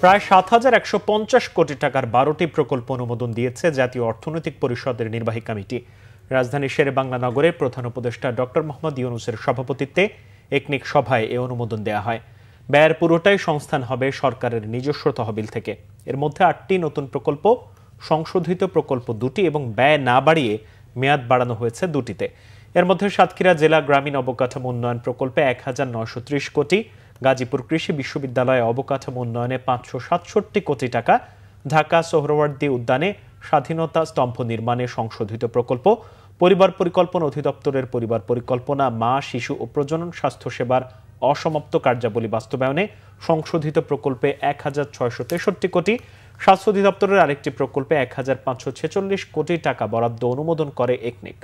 প্রায় ৭,১৫০ কোটি টাকার ১২টি প্রকল্প অনুমোদন দিয়েছে জাতীয় অর্থনৈতিক পরিষদের নির্বাহী কমিটি। রাজধানীর শেরেবাংলা নগরের প্রধান উপদেষ্টা ডক্টর মোহাম্মদ ইউনূসের সভাপতিত্বে একনেক সভায় এ অনুমোদন দেয়া হয়। ব্যয়ের পুরোটাই সংস্থান হবে সরকারের নিজস্ব তহবিল থেকে। এর মধ্যে ৮টি নতুন প্রকল্প, সংশোধিত প্রকল্প ২টি এবং ব্যয় না বাড়িয়ে মেয়াদ বাড়ানো হয়েছে ২টিতে। এর মধ্যে সাতক্ষীরা জেলা গ্রামীণ অবকাঠামো উন্নয়ন প্রকল্পে ১,৯৩০ কোটি, গাজীপুর কৃষি বিশ্ববিদ্যালয়ে অবকাঠামো উন্নয়নে ৫৬৭ কোটি টাকা, ঢাকা সোহরাওয়ার্দী উদ্যানে স্বাধীনতা স্তম্ভ নির্মাণে সংশোধিত প্রকল্প, পরিবার পরিকল্পনা অধিদপ্তরের পরিবার পরিকল্পনা, মা, শিশু ও প্রজনন স্বাস্থ্যসেবার অসমাপ্ত কার্যাবলী বাস্তবায়নে সংশোধিত প্রকল্পে ১,৬৬৩ কোটি, স্বাস্থ্য অধিদপ্তরের আরেকটি প্রকল্পে ১,৫৪৬ কোটি টাকা বরাদ্দ অনুমোদন করে একনেক।